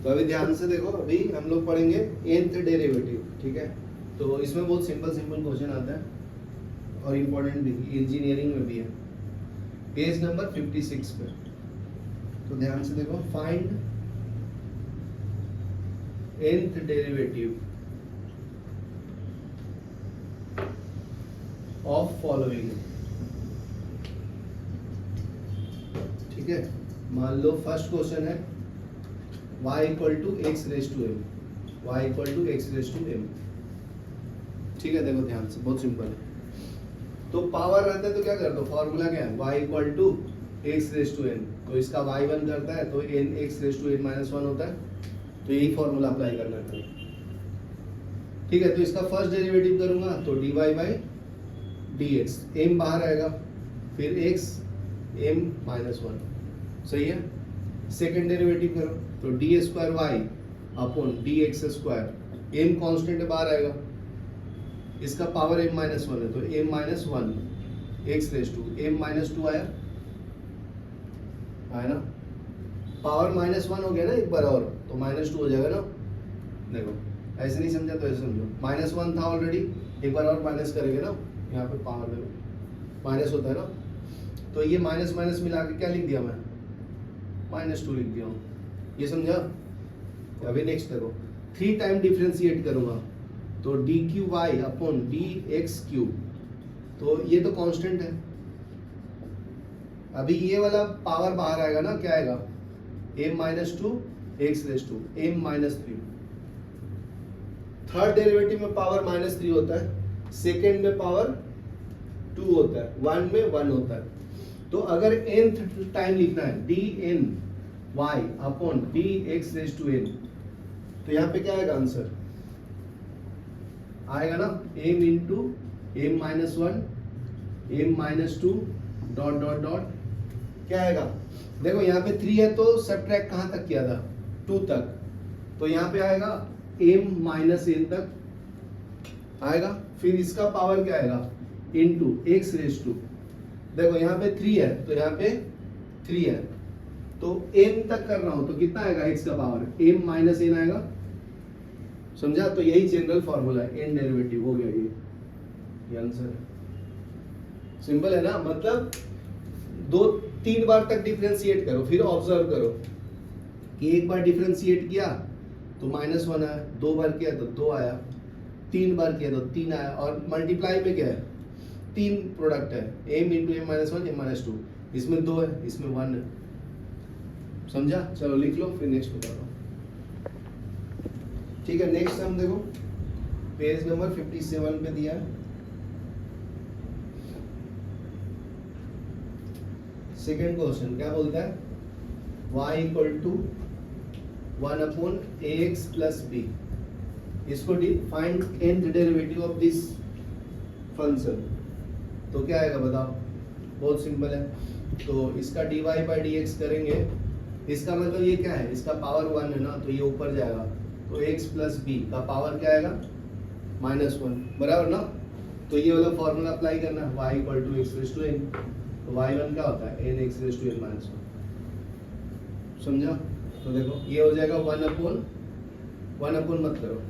तो अभी ध्यान से देखो, अभी हम लोग पढ़ेंगे nth डेरिवेटिव, ठीक है। तो इसमें बहुत सिंपल क्वेश्चन आता है और इम्पोर्टेंट भी, इंजीनियरिंग में भी है। पेज नंबर 56 पे, तो ध्यान से देखो, find nth derivative of following, ठीक है। मान लो फर्स्ट क्वेश्चन है y equal to x raise to m, y equal to x raise to m, ठीक है। देखो ध्यान से, बहुत सिंपल है। तो पावर रहता है तो क्या कर दो, फॉर्मूला क्या है, y equal to x raise to n, तो इसका y1 करता है तो n x raise to n minus 1 होता है, तो यही फॉर्मूला अप्लाई करना है, ठीक है। तो इसका फर्स्ट डेरिवेटिव करूंगा तो dy by d x, m बाहर आएगा, फिर x m माइनस 1, सही है। सेकेंड डेरिवेटिव करो तो d square y upon d x square, m constant बाहर आएगा, इसका पावर m माइनस 1 है तो m minus 1 x raise to m minus 2 आया ना, पावर माइनस 1 हो गया ना एक बार और, तो माइनस 2 हो जाएगा ना। देखो ऐसे नहीं समझा तो ऐसे समझो, माइनस 1 था ऑलरेडी, एक बार और माइनस करेंगे ना, यहाँ पे पावर देखो माइनस होता है ना, तो ये माइनस माइनस मिला के क्या लिख दिया मैं, माइनस 2 लिख दिया हूँ, ये समझा। अभी नेक्स्ट देखो, 3 टाइम डिफ्रेंशिएट करूंगा तो d cube y upon d x cube, तो ये तो कांस्टेंट है। अभी ये वाला पावर बाहर आएगा ना, क्या आएगा, m minus 2 x raise to m minus 3। Third derivative में पावर माइनस 3 होता है, सेकेंड में पावर 2 होता है, 1 में 1 होता है। तो अगर nth टाइम लिखना है d n y upon d x raise to n, तो यहाँ पे क्या आएगा आंसर, आएगा ना m into m minus 1 m minus 2 dot dot dot, क्या आएगा, देखो यहाँ पे 3 है तो सबट्रैक्ट कहाँ तक किया था, 2 तक, तो यहाँ पे आएगा m माइनस n तक आएगा, फिर इसका पावर क्या आएगा इंटू एक्स रेज टू, देखो यहाँ पे 3 है तो यहाँ पे 3 है, तो m तक कर रहा हूं तो कितना आएगा x का पावर, m माइनस n आएगा, समझा। तो यही जनरल फॉर्मूला है, n डेरिवेटिव हो गया, ये आंसर है। सिंपल है ना, मतलब 2-3 बार तक डिफरेंशिएट करो, फिर ऑब्जर्व करो कि एक बार डिफरेंशिएट किया तो माइनस 1 आया, 2 बार किया तो 2 आया, 3 बार किया तो 3 आया, और मल्टीप्लाई में क्या है, 3 प्रोडक्ट है, m into m minus 1 m minus 2, इसमें 2 है, इसमें 1 है, समझा। चलो लिख लो, फिर नेक्स्ट बता दो, ठीक है। नेक्स्ट हम देखो, पेज नंबर 57 पे दिया है, सेकेंड क्वेश्चन क्या बोलता है, y equal to 1 upon a x plus b, इसको find nth derivative of this function, तो क्या आएगा बताओ, बहुत सिंपल है। तो इसका dy बाई डी एक्स करेंगे, इसका मतलब ये क्या है, इसका पावर 1 है ना, तो ये ऊपर जाएगा, तो x प्लस बी का पावर क्या आएगा, माइनस 1, बराबर ना। तो ये वाला फॉर्मूला अप्लाई करना है, y equal to x raise to n, तो y1 क्या होता है, n x raise to n minus 1, समझा। तो देखो ये हो जाएगा 1 अपॉन मत करो,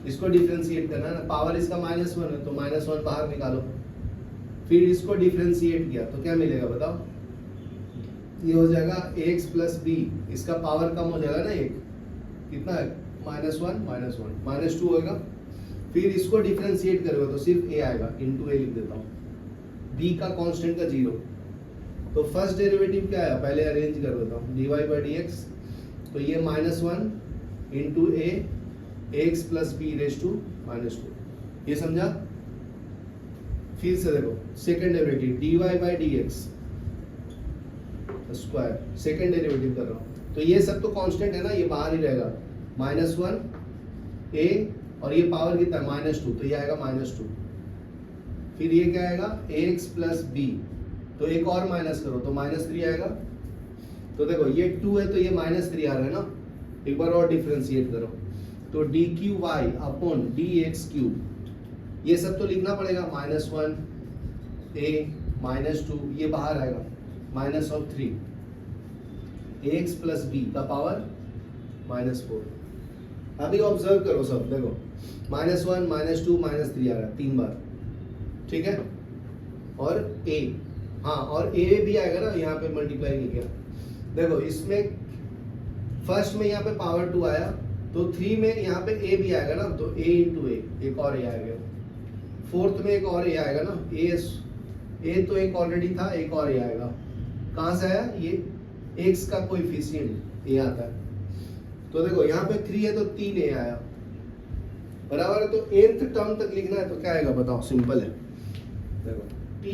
इसको डिफरेंशिएट करना है ना, पावर इसका माइनस 1 है तो माइनस 1 बाहर निकालो, फिर इसको डिफरेंशिएट किया तो क्या मिलेगा बताओ, ये हो जाएगा x प्लस बी, इसका पावर कम हो जाएगा ना, एक कितना है, माइनस 1 माइनस 2 होगा, फिर इसको डिफरेंशिएट करोगे तो सिर्फ a आएगा, इंटू a लिख देता हूँ, b का कांस्टेंट का 0। तो फर्स्ट डेरिवेटिव क्या है, पहले अरेंज कर देता हूँ, dy बाई डी एक्स, तो ये minus 1 into a x plus b raise to minus 2, ये समझा। फिर से देखो second derivative dy by d x square, second derivative कर रहा हूँ, तो ये सब तो कांस्टेंट है ना, ये बाहर ही रहेगा, माइनस 1 a, और ये पावर कितना है माइनस 2, तो ये आएगा माइनस 2, फिर ये क्या आएगा ax प्लस बी, तो एक और माइनस करो तो माइनस 3 आएगा। तो देखो ये 2 है तो ये माइनस 3 आ रहा है ना, एक बार और डिफरेंशिएट करो, तो d cube y upon d x cube, ये सब तो लिखना पड़ेगा, माइनस 1 a माइनस 2, ये बाहर आएगा, minus of 3 ax plus b का पावर -4। अभी ऑब्जर्व करो सब, देखो -1 -2 -3 आ रहा है 3 बार, ठीक है। और a, हाँ और a भी आएगा ना, यहाँ पे मल्टीप्लाई नहीं किया। देखो इसमें फर्स्ट में यहाँ पे पावर 2 आया, तो 3 में यहाँ पे a भी आएगा ना, तो a इंटू ए, एक और a आएगा। फोर्थ में एक और a आएगा ना, a तो एक ऑलरेडी था, एक और a आएगा। कहाँ से आया? ये x का कोएफिशिएंट a आता है। तो देखो यहाँ पे 3 है तो 3a आया, बराबर है। तो nth टर्म तक लिखना है तो क्या आएगा बताओ, सिंपल है। देखो t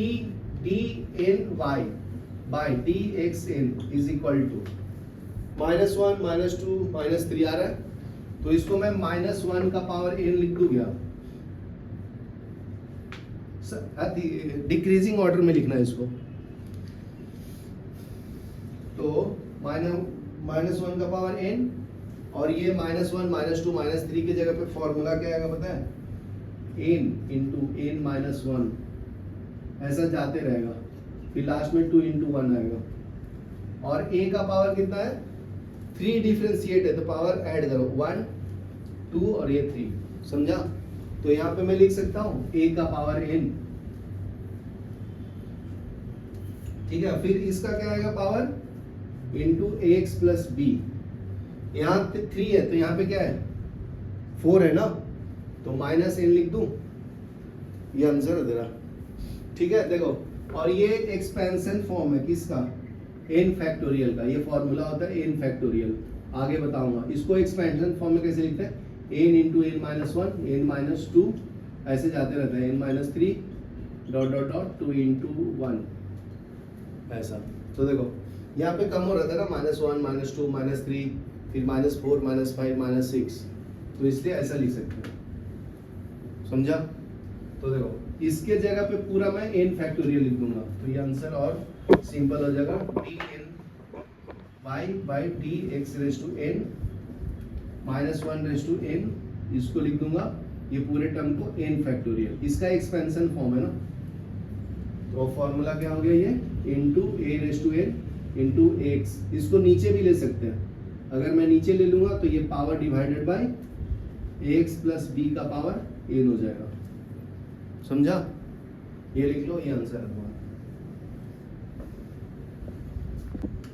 dn y बाई dxn इज इक्वल टू -1 -2 -3 आ रहा है, तो इसको मैं -1 का पावर n लिख दूं क्या? डिक्रीजिंग ऑर्डर में लिखना है इसको। तो -1 का पावर n, और ये -1 -2 -3 की जगह पे फॉर्मूला क्या आएगा पता है? n इंटू n माइनस 1, ऐसा जाते रहेगा, फिर लास्ट में 2 इंटू 1 आएगा। और a का पावर कितना है? 3 डिफरेंशिएट है तो पावर ऐड करो, 1 2 और ये 3, समझा? तो यहाँ पे मैं लिख सकता हूँ a का पावर n, ठीक है। फिर इसका क्या आएगा power into ax plus b, यहाँ पे 3 है तो यहाँ पे क्या है 4 है ना, तो माइनस n लिख दूं, ये आंसर है तेरा, ठीक है। देखो और ये एक्सपेंशन फॉर्म है किसका? n फैक्टोरियल का। ये फॉर्मूला होता है n फैक्टोरियल, आगे बताऊंगा। इसको एक्सपेंशन फॉर्म में कैसे लिखते हैं? n into n minus 1 n minus 2 ऐसे जाते रहते हैं, n minus 3 dot dot dot 2 into 1 ऐसा। तो देखो यहाँ पे कम हो रहा था ना, -1 -2 -3, फिर -4 -5 -6, तो इसलिए ऐसा लिख सकते हैं, समझा? तो देखो इसके जगह पे पूरा मैं n फैक्टोरियल लिख दूंगा, तो ये आंसर और सिंपल हो जाएगा, dn y बाई dx raise to n -1 raise to n, इसको लिख दूंगा ये पूरे टर्म को n फैक्टोरियल, इसका एक्सपेंशन फॉर्म है ना। तो फॉर्मूला क्या हो गया? ये into a raise to n into x, इसको नीचे भी ले सकते हैं। अगर मैं नीचे ले लूंगा तो ये power divided by ax plus b का पावर n हो जाएगा, समझा? ये लिख लो, ये आंसर है तुम्हारा।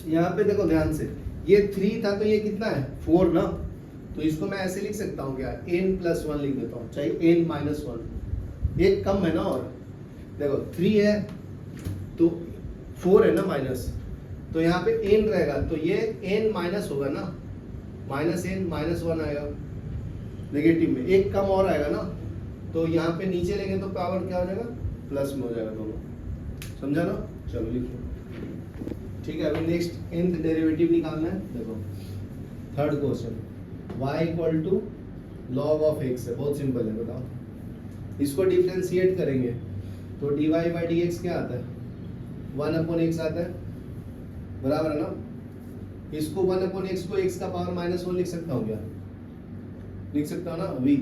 यहाँ पे देखो ध्यान से, ये 3 था तो ये कितना है 4 ना, तो इसको मैं ऐसे लिख सकता हूँ क्या? n प्लस 1 लिख देता हूँ, चाहे n माइनस 1, एक कम है ना। और देखो 3 है तो 4 है ना माइनस, तो यहाँ पे n रहेगा तो ये n माइनस होगा ना, माइनस n -1 आएगा नेगेटिव में, एक कम और आएगा ना, तो यहाँ पे नीचे लेंगे तो पावर क्या हो जाएगा? प्लस में हो जाएगा दोनों, समझा ना? चलो लिखो, ठीक है। अभी नेक्स्ट nth डेरिवेटिव निकालना है। देखो third question, y equal to log of x है, बहुत सिंपल है, बताओ। इसको डिफरेंशिएट करेंगे तो dy बाई dx क्या आता है? 1/x आता है, बराबर है ना। इसको 1/x को x का पावर -1 लिख सकता हूँ क्या? लिख सकता हूँ ना, v।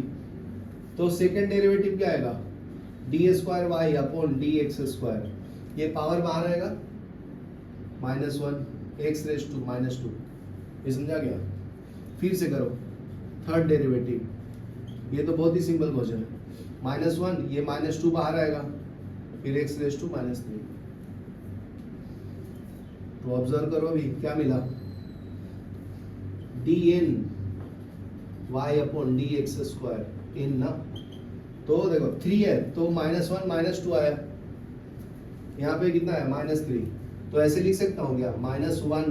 तो सेकंड डेरिवेटिव क्या आएगा? d² y अपॉन dx², ये पावर बाहर आएगा -1 x रेज टू -2, ये समझा गया? फिर से करो थर्ड डेरिवेटिव, ये तो बहुत ही सिंपल क्वेश्चन है। -1 ये -2 बाहर आएगा, फिर x रेज टू -3। तो ऑब्जर्व करो अभी क्या मिला? dn y upon dx² n ना। तो देखो 3 है तो -1 -2 आया, यहाँ पे कितना है -3, तो ऐसे लिख सकता हूँ क्या? -1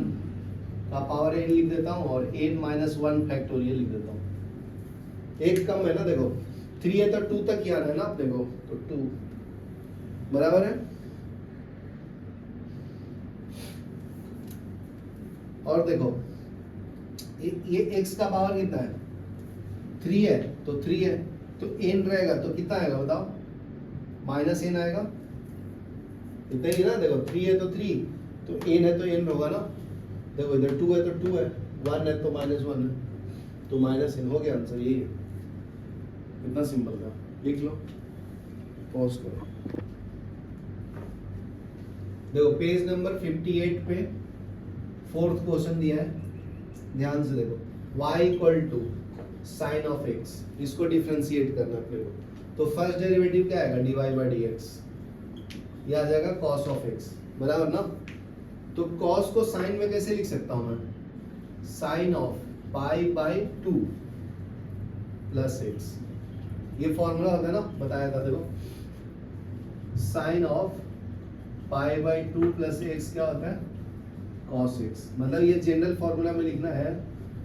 का पावर n लिख देता हूँ और n -1 फैक्टोरियल लिख देता हूँ, एक कम है ना। देखो 3 है तो 2 तक ही आना है ना, आप देखो तो 2 बराबर है। और देखो ये x का पावर कितना है? 3 है तो 3 है तो n रहेगा तो कितना आएगा बताओ? -n आएगा, इतना ही ना। देखो 3 है तो 3, तो n है तो n होगा ना। देखो इधर 2 है तो 2 है, 1 है तो -1 है, तो -n हो गया आंसर, यही है। इतना सिंपल था, लिख लो, पॉज करो। देखो पेज नंबर 58 पे फोर्थ क्वेश्चन दिया है, ध्यान से देखो। y equal to sine of x, इसको डिफ्रेंशिएट करना अपने को। तो फर्स्ट डेरिवेटिव क्या आएगा, dy बाई डी एक्स, ये आ जाएगा cos ऑफ x, बराबर ना। तो cos को साइन में कैसे लिख सकता हूं मैं, sine of pi by 2 plus x, ये फॉर्मूला होता है ना, बताया था देखो, sine of pi by 2 plus x क्या होता है, cos x, मतलब ये जनरल फॉर्मूला में लिखना है।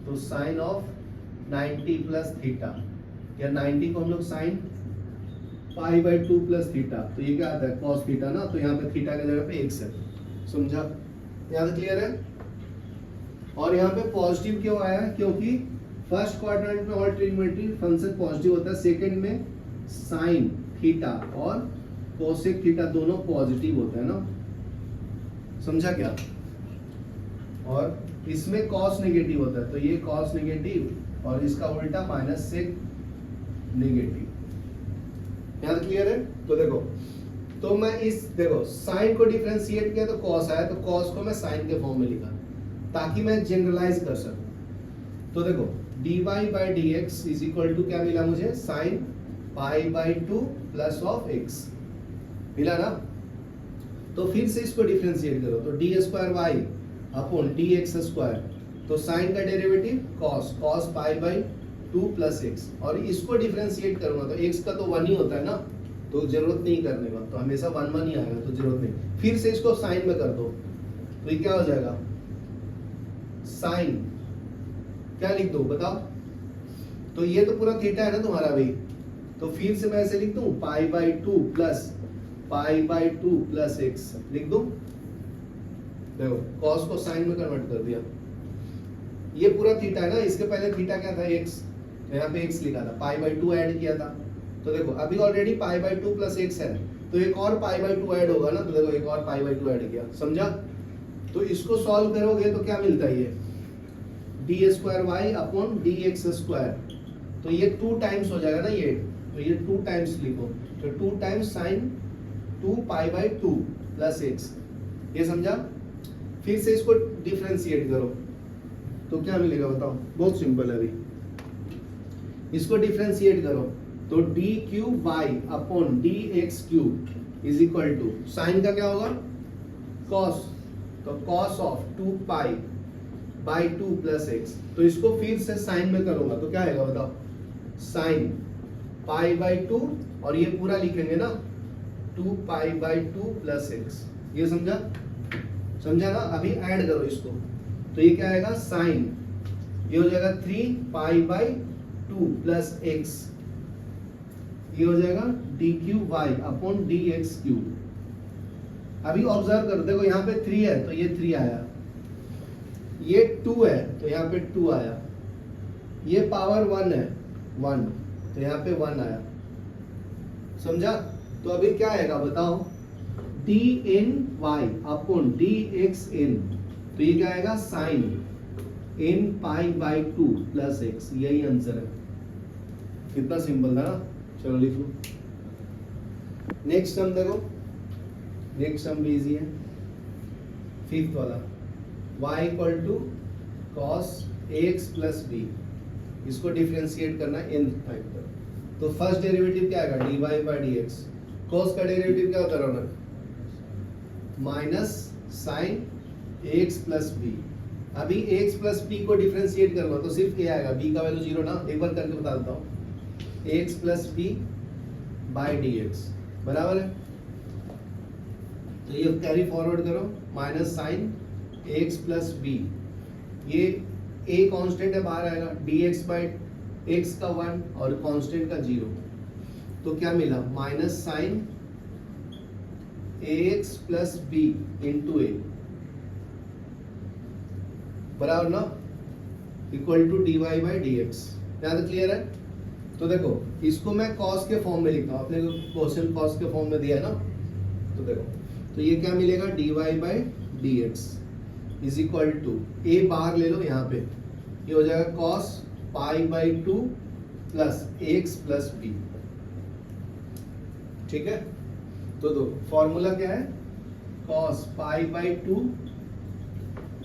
तो साइन ऑफ 90 प्लस थीटा, या 90 को हम लोग sign pi by 2 plus theta, तो ये क्या आता है cos थीटा ना, तो यहाँ पे थीटा की जगह पे x है, समझा, यहाँ क्लियर है। और यहाँ पे पॉजिटिव क्यों आया है, क्योंकि फर्स्ट क्वाड्रेंट में ऑल ट्रिग्नोमेट्री फंक्शन पॉजिटिव होता है, सेकंड में साइन थीटा और कोसेक थीटा दोनों पॉजिटिव होता है ना, समझा क्या। और इसमें कॉस नेगेटिव होता है, तो ये कॉस नेगेटिव और इसका उल्टा माइनस सेक नेगेटिव, यहाँ क्लियर है। तो देखो, तो मैं इस देखो साइन को डिफरेंशिएट किया तो कॉस आया, तो कॉस को मैं साइन के फॉर्म में लिखा ताकि मैं जनरलाइज कर सकूं। तो देखो dy by d x is equal to क्या मिला मुझे, sine pi by 2 plus of x मिला ना। तो फिर से इसको डिफरेंशिएट करो, तो d square y upon d x square, तो साइन का derivative cos, cos pi by 2 plus x, और इसको डिफरेंशिएट करूंगा तो x का तो 1 ही होता है ना, तो जरूरत नहीं करने का, तो हमेशा 1 1 ही आएगा, तो जरूरत नहीं। फिर से इसको साइन में कर दो, तो ये क्या हो जाएगा, साइन क्या लिख दो बताओ, तो ये तो पूरा थीटा है ना तुम्हारा भाई, तो फिर से मैं ऐसे लिख दूं पाई by 2 plus pi by 2 plus x लिख दूं। देखो कॉस को साइन में कन्वर्ट कर दिया, ये पूरा थीटा है ना, इसके पहले थीटा क्या था x, यहाँ पे x लिखा था, पाई बाई 2 ऐड किया था, तो देखो अभी already pi by 2 plus x है, तो एक और पाई बाई 2 ऐड होगा ना, तो देखो एक और पाई बाई 2 ऐड किया, समझा। तो इसको सॉल्व करोगे तो क्या मिलता है, ये d square y upon d x square, तो ये 2 टाइम्स हो जाएगा ना ये, तो ये 2 टाइम्स लिखो, तो 2 times sign 2 pi by 2 plus x, ये समझा। फिर से इसको डिफरेंशिएट करो तो क्या मिलेगा बताओ, बहुत सिंपल है अभी, इसको डिफरेंशिएट करो तो d cube y upon d x cube is equal to sine का क्या होगा कॉस, तो cos of 2 pi by 2 plus x, तो इसको फिर से साइन में करूंगा तो क्या आएगा बताओ, साइन पाई बाई 2 और ये पूरा लिखेंगे ना 2 पाई बाई 2 प्लस एक्स, ये समझा, समझा ना। अभी ऐड करो इसको, तो ये क्या आएगा साइन, ये हो जाएगा 3 पाई बाई 2 प्लस एक्स, ये हो जाएगा d cube y upon d x cube. अभी ऑब्जर्व करो, देखो यहाँ पे 3 है तो ये 3 आया, ये 2 है तो यहाँ पे 2 आया, ये पावर 1 है 1, तो यहाँ पे 1 आया, समझा। तो अभी क्या आएगा बताओ, d n y upon d x n, तो ये क्या आएगा sine n pi by 2 plus x, यही आंसर है। कितना सिंपल था ना, चलो लिख लो। नेक्स्ट सम देखो, नेक्स्ट सम भी इजी है, 5th वाला, y equal to cos ax plus b, इसको डिफरेंशिएट करना nth टाइम पर। तो फर्स्ट डेरिवेटिव क्या आएगा, dy by d x, cos का डेरिवेटिव क्या होता है Raunak, minus sine ax plus b। अभी ax प्लस b को डिफरेंशिएट करना तो सिर्फ a आएगा, b का वैल्यू 0 ना, एक बार करके बता देता हूँ, ax plus b by d x बराबर है, तो ये कैरी फॉरवर्ड करो, minus sine ax plus b, ये a कांस्टेंट है बाहर आएगा, dx बाई x का 1 और कांस्टेंट का 0, तो क्या मिला minus sine ax plus b into a बराबर ना, equal to dy by d x. यहाँ तक क्लियर है। तो देखो इसको मैं cos के फॉर्म में लिखता हूँ, अपने क्वेश्चन cos के फॉर्म में दिया है ना, तो देखो तो ये क्या मिलेगा dy by d x is equal to, a बाहर ले लो यहाँ पे, ये हो जाएगा cos pi by 2 plus x plus b, ठीक है। तो दो फॉर्मूला क्या है, cos pi by 2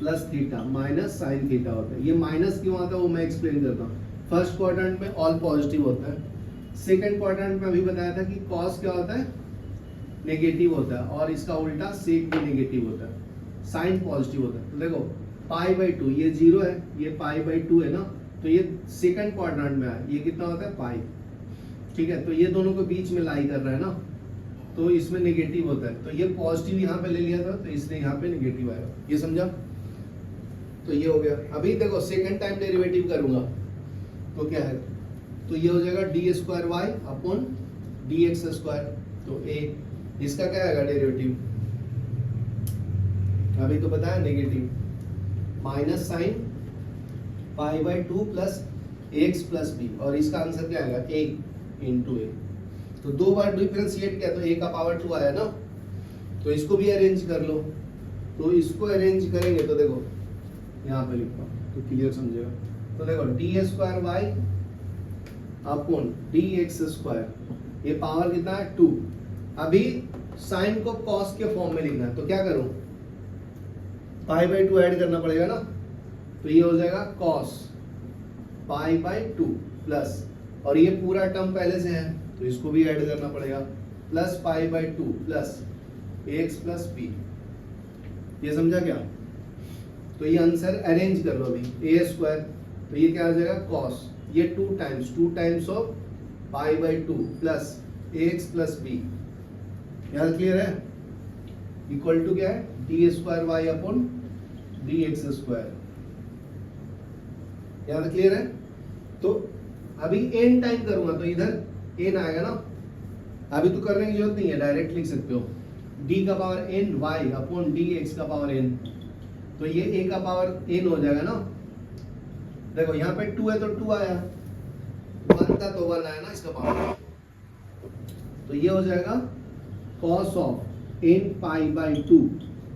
plus theta minus sine theta होता है। ये माइनस क्यों आता है वो मैं एक्सप्लेन करता हूँ। फर्स्ट क्वाड्रेंट में ऑल पॉजिटिव होता है, सेकंड क्वाड्रेंट में अभी बताया था कि कॉस क्या होता है, नेगेटिव होता है, और इसका उल्टा सेक भी नेगेटिव होता है, साइन पॉजिटिव होता है। तो देखो पाई बाई टू, ये 0 है, ये पाई बाई 2 है ना, तो ये सेकंड क्वाड्रेंट में है, ये कितना होता है पाई, ठीक है। तो ये दोनों के बीच में लाई कर रहा है ना, तो इसमें नेगेटिव होता है, तो ये पॉजिटिव यहाँ पे ले लिया था, तो इसलिए यहाँ पे नेगेटिव आएगा, ये समझा। तो ये हो गया। अभी देखो सेकंड टाइम डेरिवेटिव करूंगा तो क्या है, तो ये हो जाएगा d square y upon d x square, तो ए, इसका क्या आएगा डेरिवेटिव, अभी तो पता है negative, minus sine pi by 2 plus x plus b, और इसका आंसर क्या आएगा ए इंटू ए। तो दो बार डिफरेंशिएट किया तो ए का पावर 2 आया ना, तो इसको भी अरेंज कर लो। तो इसको अरेंज करेंगे तो देखो यहाँ पे लिखता हूँ तो क्लियर समझेगा। तो देखो d square y upon d x square, ये पावर कितना है 2। अभी साइन को कॉस के फॉर्म में लिखना है, तो क्या करूं, पाई बाई 2 ऐड करना पड़ेगा ना, तो ये हो जाएगा कॉस पाई बाई 2 प्लस, और ये पूरा टर्म पहले से है तो इसको भी ऐड करना पड़ेगा, plus pi by 2 plus x plus b, ये समझा क्या। तो ये आंसर अरेंज कर लो अभी, ए स्क्वायर, तो ये क्या आ जाएगा कॉस, ये 2 times of pi by 2 plus x plus b, याद क्लियर है, इक्वल टू क्या है d square y upon d x square, याद क्लियर है। तो अभी एन टाइम करूंगा तो इधर एन आएगा ना, अभी तो करने की जरूरत नहीं है, डायरेक्ट लिख सकते हो डी का power n y upon d x का पावर एन, तो ये ए का पावर एन हो जाएगा ना। देखो यहाँ पे 2 है तो 2 आया, 1 था तो 1 आया ना इसका पावर, तो ये हो जाएगा cos of n pi by 2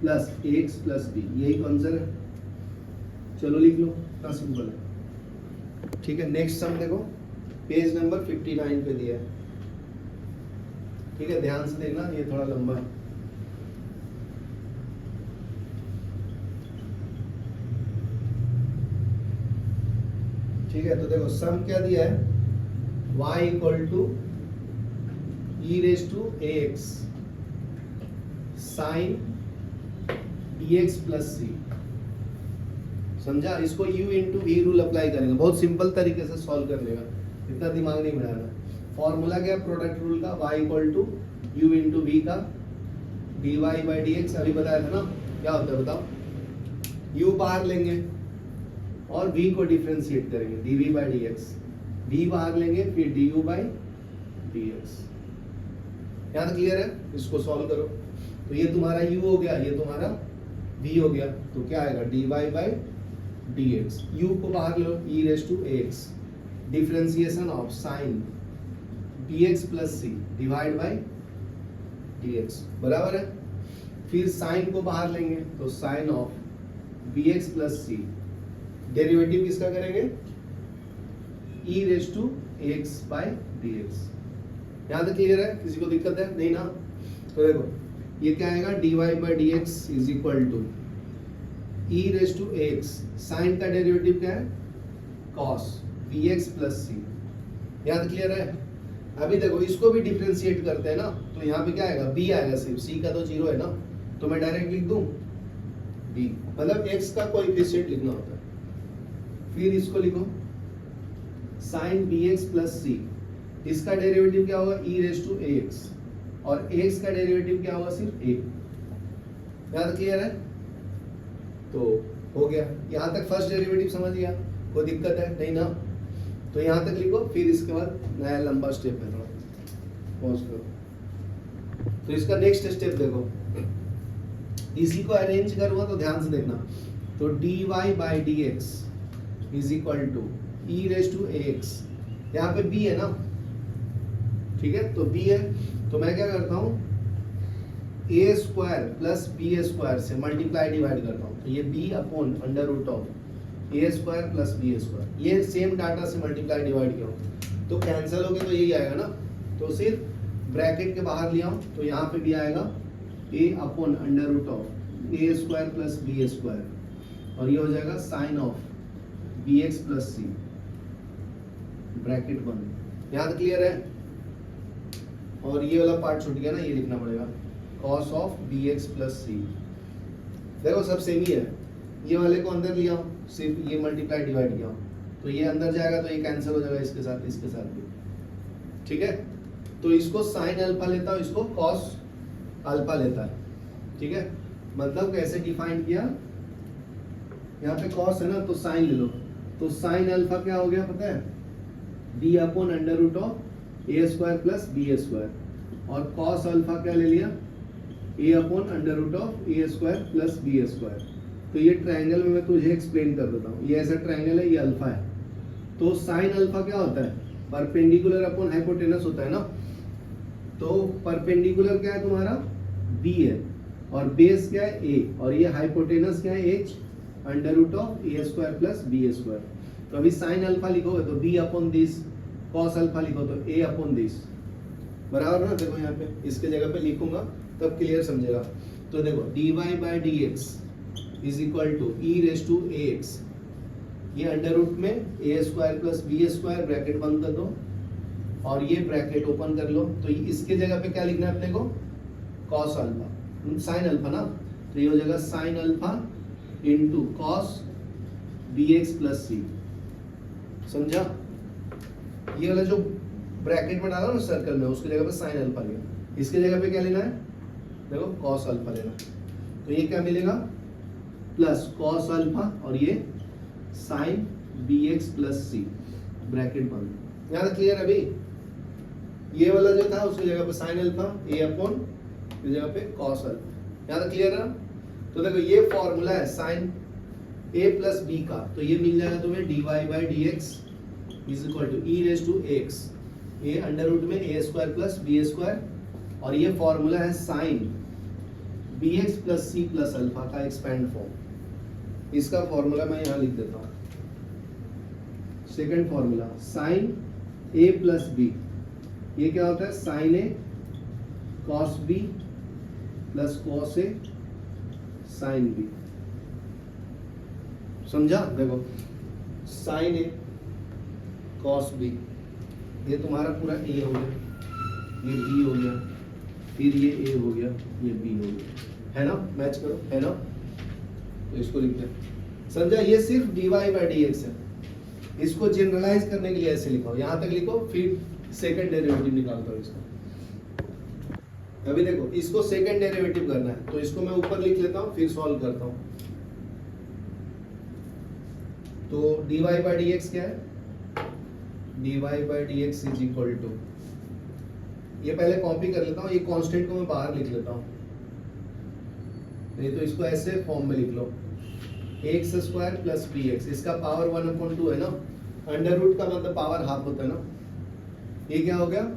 plus x plus b, यही आंसर है। चलो लिख लो, इतना सिंपल है, ठीक है। नेक्स्ट सम देखो, पेज नंबर 59 पे दिया है, ठीक है, ध्यान से देखना, ये थोड़ा लंबा है। ठीक है, तो देखो सम क्या दिया है, y equal to e raise to a x sine d x plus c, समझा। इसको u into v rule apply करेंगे, बहुत सिंपल तरीके से सॉल्व करने का, इतना दिमाग नहीं बनाना। फॉर्मूला क्या है प्रोडक्ट रूल का, y equal to u into v का dy बाई डी एक्स, अभी बताया था ना, क्या होता है बताओ, u बाहर लेंगे और v को डिफरेंशिएट करेंगे dv बाई dx, v बाहर लेंगे फिर du बाई dx, यहाँ तक क्लियर है। इसको सॉल्व करो, तो ये तुम्हारा u हो गया, ये तुम्हारा v हो गया, तो क्या आएगा dy बाई dx, u को बाहर लो e raise to ax, differentiation of sine dx plus c divide by dx, बराबर है। फिर साइन को बाहर लेंगे तो sine of bx plus c, derivative किसका करेंगे e raise to x by d x, यहाँ तक क्लियर है, किसी को दिक्कत है नहीं ना। तो देखो ये क्या आएगा dy by d x is equal to e raise to x, sine का डेरिवेटिव क्या है cos bx प्लस c, यहाँ तक क्लियर है। अभी देखो इसको भी डिफरेंशिएट करते हैं ना, तो यहाँ पे क्या आएगा b आएगा, सिर्फ c का तो 0 है ना, तो मैं डायरेक्ट लिख दूं b, मतलब x का कोएफिशिएंट लिखना होता है। फिर इसको लिखो साइन bx प्लस c, इसका डेरिवेटिव क्या होगा e रेज टू ax, और x का डेरिवेटिव क्या होगा सिर्फ a, याद क्लियर है। तो हो गया, यहाँ तक फर्स्ट डेरिवेटिव समझ गया, कोई दिक्कत है नहीं ना। तो यहाँ तक लिखो, फिर इसके बाद नया लंबा स्टेप है, थोड़ा पॉज करो। तो इसका नेक्स्ट स्टेप देखो, इसी को अरेंज करूंगा तो ध्यान से देखना, तो dy by d x is equal to e raise to x, यहाँ पे b है ना, ठीक है, तो b है, तो मैं क्या करता हूँ a square plus b square से मल्टीप्लाई डिवाइड करता हूँ, तो ये b upon under root of a square plus b square, ये सेम डाटा से मल्टीप्लाई डिवाइड किया हूँ, तो कैंसिल हो गया, तो यही आएगा ना, तो सिर्फ ब्रैकेट के बाहर लिया हूँ, तो यहाँ पे भी आएगा a upon under root of a square plus b square, और ये हो जाएगा sine of b x plus c, bracket बंद। यहाँ तक क्लियर है? और ये वाला पार्ट छूट गया ना, ये लिखना पड़ेगा cos of b x plus c. देखो सब सेम ही है, ये वाले को अंदर लिया, सिर्फ ये मल्टीप्लाई डिवाइड किया, तो ये अंदर जाएगा तो ये कैंसिल हो जाएगा इसके साथ भी। ठीक है, तो इसको साइन अल्फा लेता हूँ, इसको कॉस अल्फा लेता है। ठीक है, मतलब कैसे डिफाइन किया, यहाँ पे कॉस है ना तो साइन ले लो, तो साइन अल्फा क्या हो गया पता है, b upon under root of a square plus b square, और कॉस अल्फा क्या ले लिया, a upon under root of a square plus b square. तो ये ट्रायंगल में मैं तुझे एक्सप्लेन कर देता हूँ, ये ऐसा ट्रायंगल है, ये अल्फा है, तो साइन अल्फा क्या होता है, परपेंडिकुलर अपॉन हाइपोटेनस होता है ना, तो परपेंडिकुलर क्या है तुम्हारा बी है, और बेस क्या है ए, और ये हाइपोटेनस क्या है h under root of a square plus b square. तो अभी साइन अल्फा लिखोगे तो b upon this, cos alpha लिखो तो ए अपॉन दिस, बराबर ना। देखो यहाँ पे इसके जगह पे लिखूंगा तब क्लियर समझेगा। तो देखो dy by d x is equal to e raise to a x, ये अंडर रूट में a square plus b square, bracket बंद कर दो और ये ब्रैकेट ओपन कर लो, तो इसके जगह पे क्या लिखना है अपने को, कॉस अल्फा, साइन अल्फा ना, तो ये हो जाएगा sine alpha into cos b x plus c. समझा? ये वाला जो ब्रैकेट में डाला ना सर्कल में, उसकी जगह पे साइन अल्फा लिया, इसके जगह पे क्या लेना है, देखो कॉस अल्फा लेना, तो ये क्या मिलेगा प्लस कॉस अल्फा और ये sine b x plus c, bracket बंद। यहाँ तक क्लियर है अभी? ये वाला जो था उसकी जगह पे साइन अल्फा, ए अपॉन इस जगह पे कॉस अल्फा। यहाँ तक क्लियर है? तो देखो ये फॉर्मूला है साइन ए प्लस बी का, तो ये मिल जाएगा तुम्हें dy by d x is equal to e raise to x, a under root में a square plus b square, और ये फॉर्मूला है sine b x plus c plus alpha का एक्सपेंड फॉर्म। इसका फॉर्मूला मैं यहाँ लिख देता हूँ, second formula sine a plus b, ये क्या होता है sine a cos b plus cos a sine b. समझा? देखो साइन ए कॉस बी, ये तुम्हारा पूरा ए हो गया, ये बी हो गया, फिर ये ए हो गया, ये बी हो गया, है ना, मैच करो, है ना, तो इसको लिखते हैं। समझा? ये सिर्फ dy बाई डी एक्स है, इसको जनरलाइज करने के लिए ऐसे लिखो, यहाँ तक लिखो, फिर सेकंड डेरिवेटिव निकालता हूँ इसका। अभी देखो इसको सेकंड डेरिवेटिव करना है, तो इसको मैं ऊपर लिख लेता हूँ, फिर सॉल्व करता हूँ। तो dy बाई डी एक्स क्या है, dy by d x is equal to, ये पहले कॉपी कर लेता हूँ, ये कांस्टेंट को मैं बाहर लिख लेता हूँ, नहीं तो इसको ऐसे फॉर्म में लिख लो, x square plus b x, इसका पावर 1/2 है ना, अंडर रूट का मतलब पावर हाफ होता है ना, ये क्या हो गया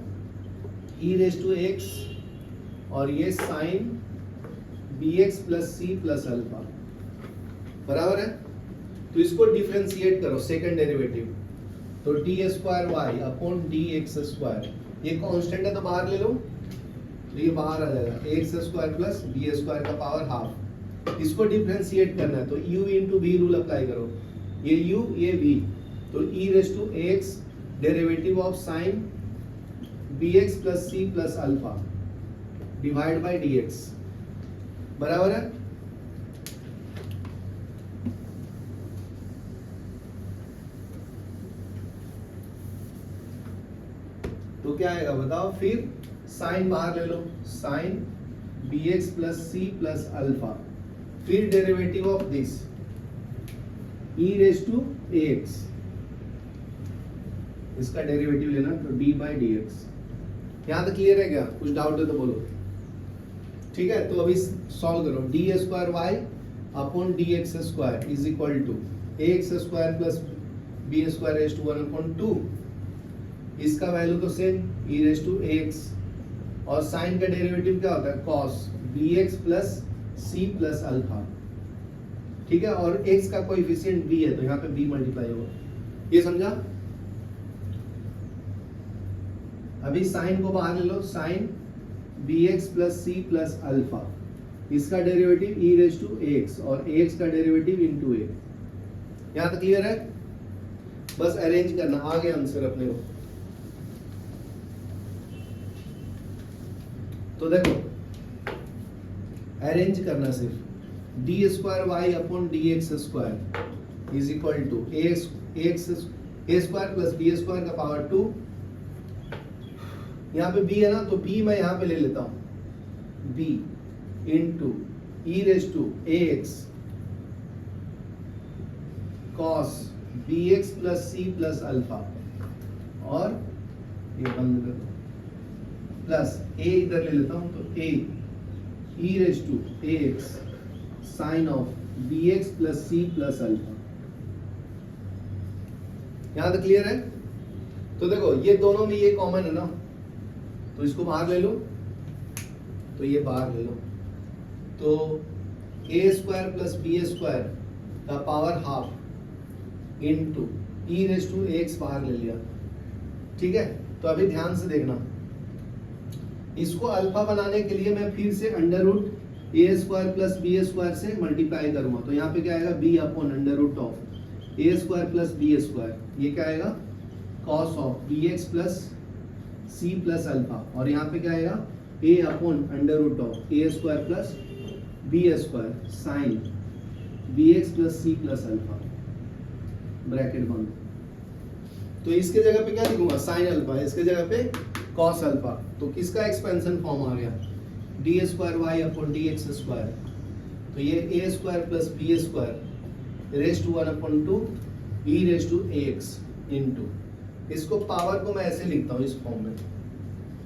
ई रेस टू एक्स, और ये sine b x plus c plus alpha, बराबर है। तो इसको डिफरेंशिएट करो सेकंड डेरिवेटिव, तो d square y upon d x square, ये कांस्टेंट है तो बाहर ले लो, तो ये बाहर आ जाएगा x square plus b square का पावर हाफ। इसको डिफरेंशिएट करना है तो u into v rule apply करो, ये u ये v, तो e raise to x derivative of sine b x plus c plus alpha divide by d x, बराबर है। तो क्या आएगा बताओ, फिर साइन बाहर ले लो, sine b x plus c plus alpha, फिर derivative of this e raise to a x, इसका डेरिवेटिव लेना, तो डी बाई डी एक्स। यहां तक क्लियर है क्या? कुछ डाउट है तो बोलो। ठीक है, तो अभी सॉल्व करो, d square y upon d x square is equal to a x square plus b square raise to 1/2, इसका वैल्यू तो same e raise to x, और साइन का डेरिवेटिव क्या होता है cos b x plus c plus alpha. ठीक है, और एक्स का कोएफिशिएंट b है तो यहाँ पे b मल्टीप्लाई होगा, ये समझा? अभी साइन को बाहर ले लो, sine b x plus c plus alpha इसका derivative e raise to ax और ax का डेरिवेटिव इनटू a। यहां तक क्लियर है? बस अरेंज करना, आ गया आंसर अपने को। तो देखो अरेंज करना, सिर्फ d square y upon d x square is equal to a square plus b square का पावर 2। यहाँ पे b है ना, तो b मैं यहाँ पे ले लेता हूं, b into e raise to a x cos b x plus c plus alpha, और ये बंद कर दो, प्लस a इधर ले लेता हूं, तो a e raise to a x sine of b x plus c plus alpha. यहां तक क्लियर है? तो देखो ये दोनों में ये कॉमन है ना, तो इसको बाहर ले लो, तो ये बाहर ले लो, तो a square plus b square का power half into e raise to x बाहर ले लिया। ठीक है, तो अभी ध्यान से देखना, इसको अल्फा बनाने के लिए मैं फिर से under root a square plus b square से मल्टीप्लाई करूंगा, तो यहाँ पे क्या आएगा, b upon under root of a square plus b square, ये क्या आएगा, cos of b x plus c plus alpha, और यहाँ पे क्या आएगा, a upon under root of a square plus b square sine b x plus c plus alpha, bracket बंद। तो इसके जगह पे क्या लिखूंगा, साइन अल्फा, इसके जगह पे कॉस अल्फा, तो किसका एक्सपेंशन फॉर्म आ गया, d square y upon d x square, तो ये a square plus b square raise to 1/2 e raise to a x into, इसको पावर को मैं ऐसे लिखता हूँ इस फॉर्म में,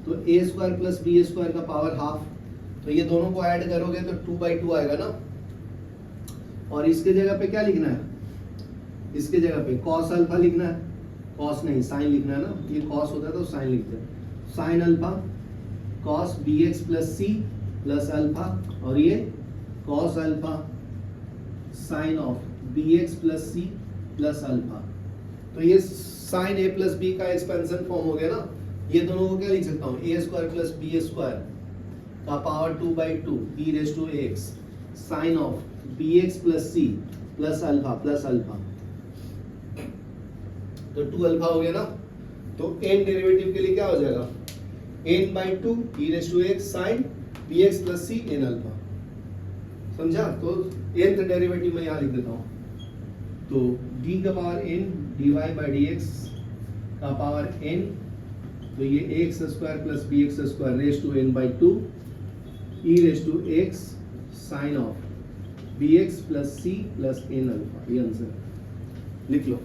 तो a square plus b square का पावर हाफ, तो ये दोनों को ऐड करोगे तो 2/2 आएगा ना, और इसके जगह पे क्या लिखना है, इसके जगह पे कॉस अल्फा लिखना है, कॉस नहीं साइन लिखना है ना, ये कॉस होता है तो साइन लिखते हैं, sine alpha cos b x plus c plus alpha, और ये cos alpha sine of b x plus c plus alpha. तो ये साइन ए प्लस बी का एक्सपेंशन फॉर्म हो गया ना, ये दोनों को क्या लिख सकता हूँ, a square plus b square का power 2/2 e raise to x sine of b x plus c plus alpha, तो 2 अल्फा हो गया ना, तो n डेरिवेटिव के लिए क्या हो जाएगा, n/2 e raise to x sine b x plus c n alpha, समझा? तो nth डेरिवेटिव मैं यहाँ लिख देता हूँ, तो d का power n dy by d x का पावर n, तो ये x square plus b x square raise to n/2 e raise to x sine of b x plus c plus n alpha, ये answer लिख लो।